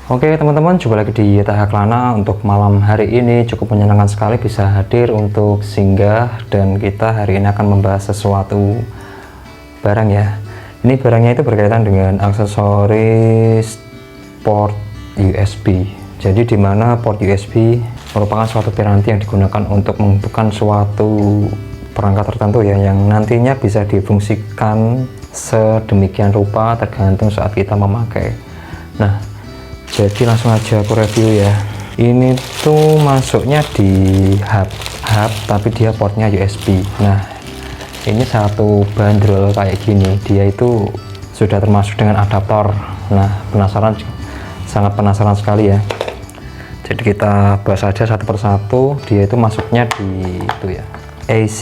Oke teman-teman, jumpa lagi di Yeta Haklana. Untuk malam hari ini cukup menyenangkan sekali bisa hadir untuk singgah, dan kita hari ini akan membahas sesuatu barang ya. Ini barangnya itu berkaitan dengan aksesoris port USB. Jadi dimana port USB merupakan suatu piranti yang digunakan untuk menghubungkan suatu perangkat tertentu ya, yang nantinya bisa difungsikan sedemikian rupa tergantung saat kita memakai. Nah, jadi langsung aja aku review ya. Ini tuh masuknya di hub tapi dia portnya USB. Nah, ini satu bandrol kayak gini, dia itu sudah termasuk dengan adaptor. Nah, sangat penasaran sekali ya. Jadi kita bahas aja satu persatu. Dia itu masuknya di itu ya, AC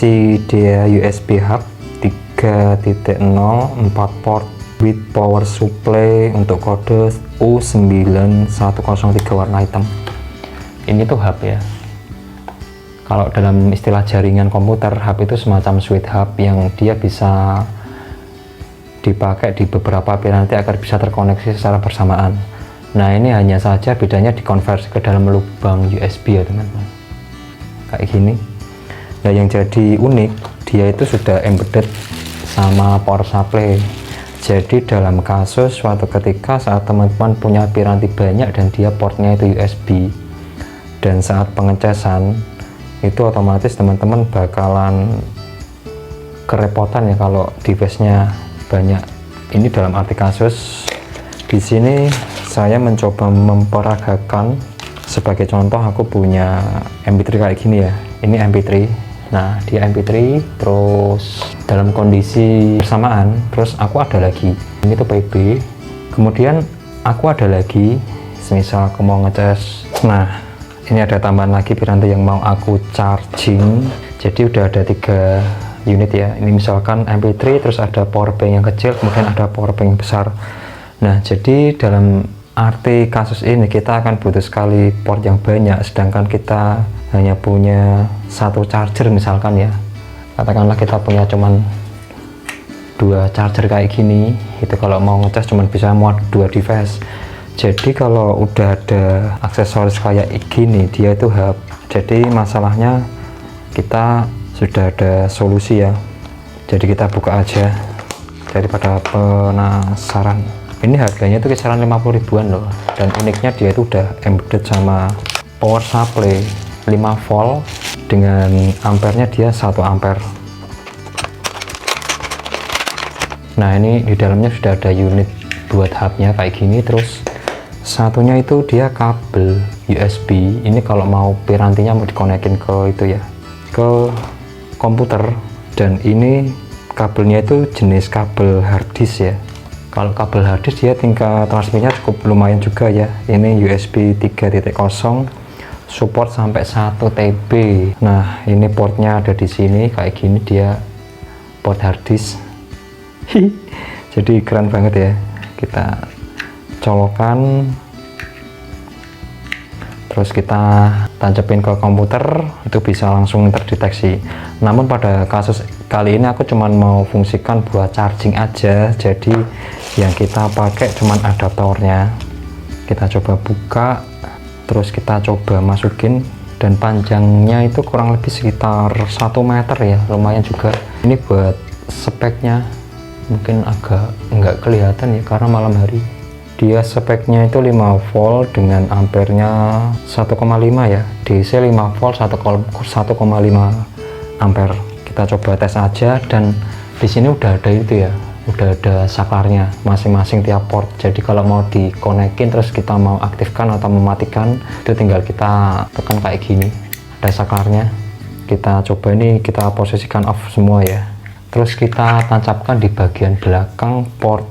dia USB hub 3.0 4 port with power supply untuk kode U9103 warna hitam. Ini tuh hub ya. Kalau dalam istilah jaringan komputer, hub itu semacam switch hub yang dia bisa dipakai di beberapa piranti agar bisa terkoneksi secara bersamaan. Nah, ini hanya saja bedanya dikonversi ke dalam lubang USB ya teman-teman, kayak gini. Nah, yang jadi unik, dia itu sudah embedded sama power supply. Jadi dalam kasus suatu ketika saat teman-teman punya piranti banyak dan dia portnya itu USB, dan saat pengecasan itu otomatis teman-teman bakalan kerepotan ya kalau device-nya banyak. Ini dalam arti kasus. Di sini saya mencoba memperagakan. Sebagai contoh, aku punya MP3 kayak gini ya. Ini MP3. Nah, dia MP3 terus dalam kondisi bersamaan, terus aku ada lagi ini tuh PB, kemudian aku ada lagi semisal aku mau ngecas. Nah, ini ada tambahan lagi piranti yang mau aku charging. Jadi udah ada 3 unit ya. Ini misalkan MP3, terus ada power bank yang kecil, kemudian ada power bank yang besar. Nah, jadi dalam arti kasus ini kita akan butuh sekali port yang banyak, sedangkan kita hanya punya satu charger misalkan ya. Katakanlah kita punya cuman 2 charger kayak gini, itu kalau mau ngecas cuman bisa muat 2 device. Jadi kalau udah ada aksesoris kayak gini, dia itu hub. Jadi masalahnya kita sudah ada solusi ya. Jadi kita buka aja daripada penasaran. Ini harganya itu kisaran 50 ribuan loh, dan uniknya dia itu udah embedded sama power supply 5 volt dengan ampernya dia 1 ampere. Nah, ini di dalamnya sudah ada unit buat hubnya kayak gini. Terus satunya itu dia kabel USB. Ini kalau mau pirantinya mau dikonekin ke itu ya, ke komputer. Dan ini kabelnya itu jenis kabel harddisk ya. Kalau kabel harddisk dia tingkat transmitnya cukup lumayan juga ya. Ini USB 3.0, support sampai 1 TB. Nah, ini portnya ada di sini kayak gini, dia port harddisk. Jadi keren banget ya. Kita colokan, terus kita tancapin ke komputer, itu bisa langsung terdeteksi. Namun pada kasus kali ini aku cuman mau fungsikan buat charging aja, jadi yang kita pakai cuman adaptornya. Kita coba buka, terus kita coba masukin, dan panjangnya itu kurang lebih sekitar 1 meter ya, lumayan juga. Ini buat speknya mungkin agak nggak kelihatan ya karena malam hari. Dia speknya itu 5 volt dengan ampernya 1,5 ya, DC 5 volt 1,5 ampere. Kita coba tes aja, dan di sini udah ada itu ya, udah ada saklarnya masing-masing tiap port. Jadi kalau mau dikonekin terus kita mau aktifkan atau mematikan, itu tinggal kita tekan kayak gini, ada saklarnya. Kita coba ini, kita posisikan off semua ya. Terus kita tancapkan di bagian belakang port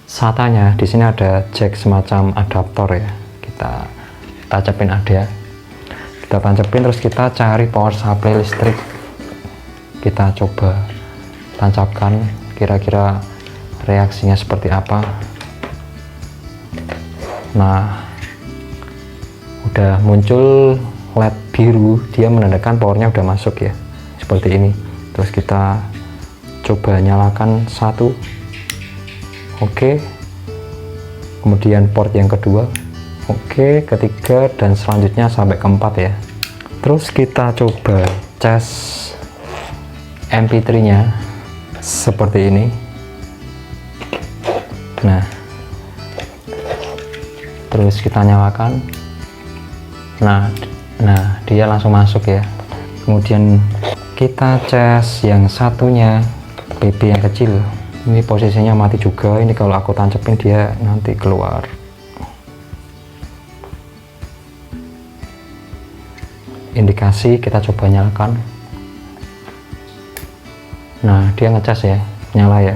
SATA-nya. Di sini ada jack semacam adaptor ya. Kita tancapin ada. Kita tancapin, terus kita cari power supply listrik. Kita coba tancapkan, kira-kira reaksinya seperti apa. Nah, udah muncul LED biru, dia menandakan powernya udah masuk ya, seperti ini. Terus kita coba nyalakan 1. Oke. Kemudian port yang kedua Oke, ketiga dan selanjutnya sampai keempat ya. Terus kita coba cas MP3 nya seperti ini. Nah, terus kita nyalakan. Nah dia langsung masuk ya. Kemudian kita cas yang satunya, BB yang kecil. Ini posisinya mati juga. Ini kalau aku tancepin dia nanti keluar. Indikasi kita coba nyalakan. Nah, dia ngecas ya, nyala ya.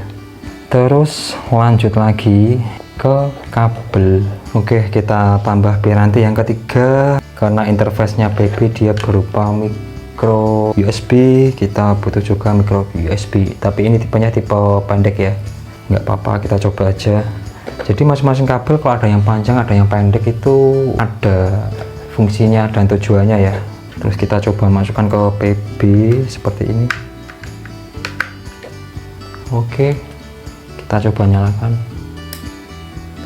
Terus lanjut lagi ke kabel. Oke, kita tambah piranti yang ketiga. Karena interface-nya BB dia berupa micro USB, kita butuh juga micro USB. Tapi ini tipenya tipe pendek ya. Nggak apa-apa, kita coba aja. Jadi masing-masing kabel kalau ada yang panjang, ada yang pendek itu ada fungsinya dan tujuannya ya. Terus kita coba masukkan ke PB seperti ini. Oke, kita coba nyalakan.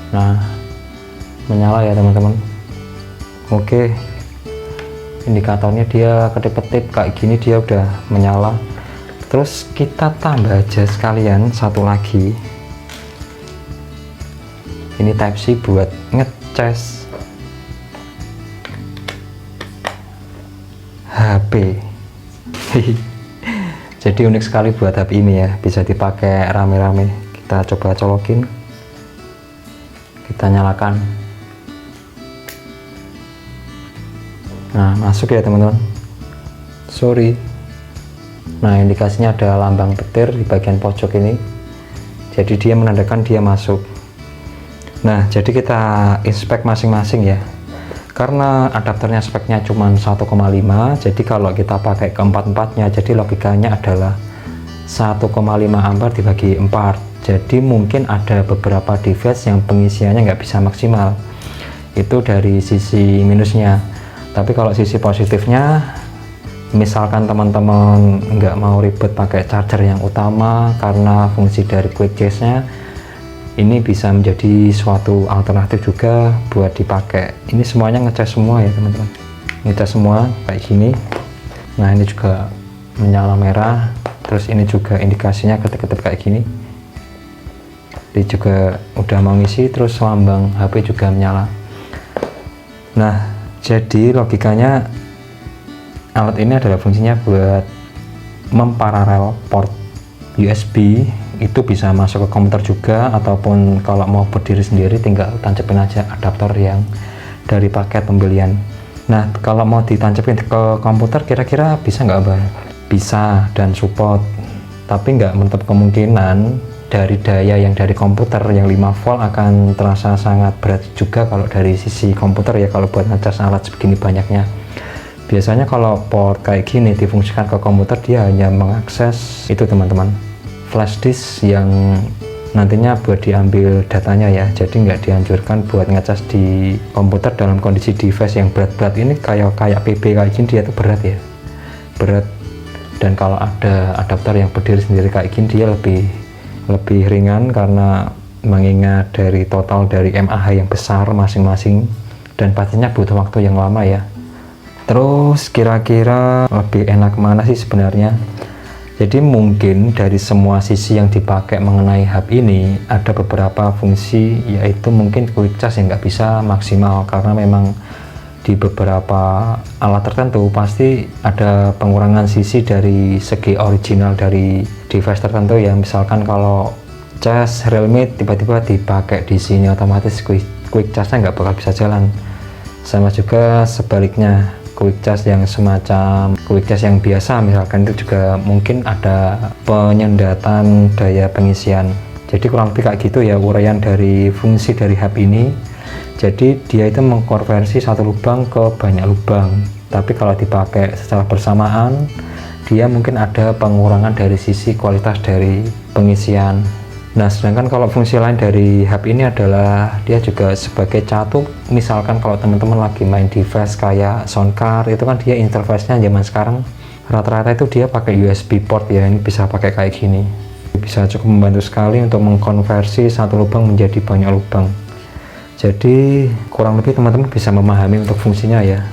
Nah, menyala ya teman-teman. Oke, indikatornya dia kedip-kedip kayak gini, dia udah menyala. Terus kita tambah aja sekalian satu lagi. Ini Type C buat ngecas HP. Jadi unik sekali buat HP ini ya, bisa dipakai rame-rame. Kita coba colokin, kita nyalakan. Nah, masuk ya teman-teman. Sorry. Nah, indikasinya ada lambang petir di bagian pojok ini. Jadi dia menandakan dia masuk. Nah, jadi kita inspek masing-masing ya. Karena adapternya speknya cuma 1,5, jadi kalau kita pakai keempat-empatnya, jadi logikanya adalah 1,5 ampere dibagi 4. Jadi mungkin ada beberapa device yang pengisiannya nggak bisa maksimal. Itu dari sisi minusnya. Tapi kalau sisi positifnya, misalkan teman-teman nggak mau ribet pakai charger yang utama karena fungsi dari quick charge-nya, ini bisa menjadi suatu alternatif juga buat dipakai. Ini semuanya ngecas semua ya teman-teman, ngecas semua kayak gini. Nah, ini juga menyala merah. Terus ini juga indikasinya ketip-ketip kayak gini. Ini juga udah mau ngisi. Terus lambang HP juga menyala. Nah, jadi logikanya alat ini adalah fungsinya buat memparalel port USB. Itu bisa masuk ke komputer juga, ataupun kalau mau berdiri sendiri tinggal tancepin aja adaptor yang dari paket pembelian. Nah, kalau mau ditancapin ke komputer kira-kira bisa nggak Mbak? Bisa dan support, tapi nggak menutup kemungkinan dari daya yang dari komputer yang 5 volt akan terasa sangat berat juga kalau dari sisi komputer ya, kalau buat ngecas alat sebegini banyaknya. Biasanya kalau port kayak gini difungsikan ke komputer, dia hanya mengakses itu teman-teman, flash disk yang nantinya buat diambil datanya ya. Jadi nggak dianjurkan buat ngecas di komputer dalam kondisi device yang berat-berat ini, kayak PB kayak gini, dia tuh berat ya, berat. Dan kalau ada adapter yang berdiri sendiri kayak gini, dia lebih ringan karena mengingat dari total dari mAh yang besar masing-masing, dan pastinya butuh waktu yang lama ya. Terus kira-kira lebih enak mana sih sebenarnya? Jadi mungkin dari semua sisi yang dipakai mengenai hub ini, ada beberapa fungsi, yaitu mungkin quick charge yang nggak bisa maksimal karena memang di beberapa alat tertentu pasti ada pengurangan sisi dari segi original dari device tertentu ya. Misalkan kalau cas Realme tiba-tiba dipakai di sini, otomatis quick charge-nya nggak bakal bisa jalan. Sama juga sebaliknya, quick charge yang semacam quick charge yang biasa misalkan, itu juga mungkin ada penyendatan daya pengisian. Jadi kurang lebih kayak gitu ya uraian dari fungsi dari hub ini. Jadi dia itu mengkonversi satu lubang ke banyak lubang, tapi kalau dipakai secara bersamaan dia mungkin ada pengurangan dari sisi kualitas dari pengisian. Nah, sedangkan kalau fungsi lain dari hub ini adalah dia juga sebagai catup. Misalkan kalau teman-teman lagi main device kayak sound card, itu kan dia interface-nya zaman sekarang rata-rata itu dia pakai USB port ya. Ini bisa pakai kayak gini, bisa cukup membantu sekali untuk mengkonversi satu lubang menjadi banyak lubang. Jadi kurang lebih teman-teman bisa memahami untuk fungsinya ya.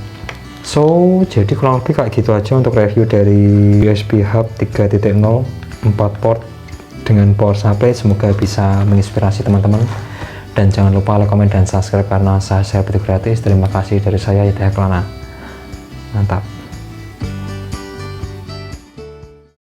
So, jadi kurang lebih kayak gitu aja untuk review dari USB Hub 3.0 4 port dengan power supply. Semoga bisa menginspirasi teman-teman, dan jangan lupa like, komen, dan subscribe karena saya itu gratis. Terima kasih dari saya, Hidayah Kelana. Mantap.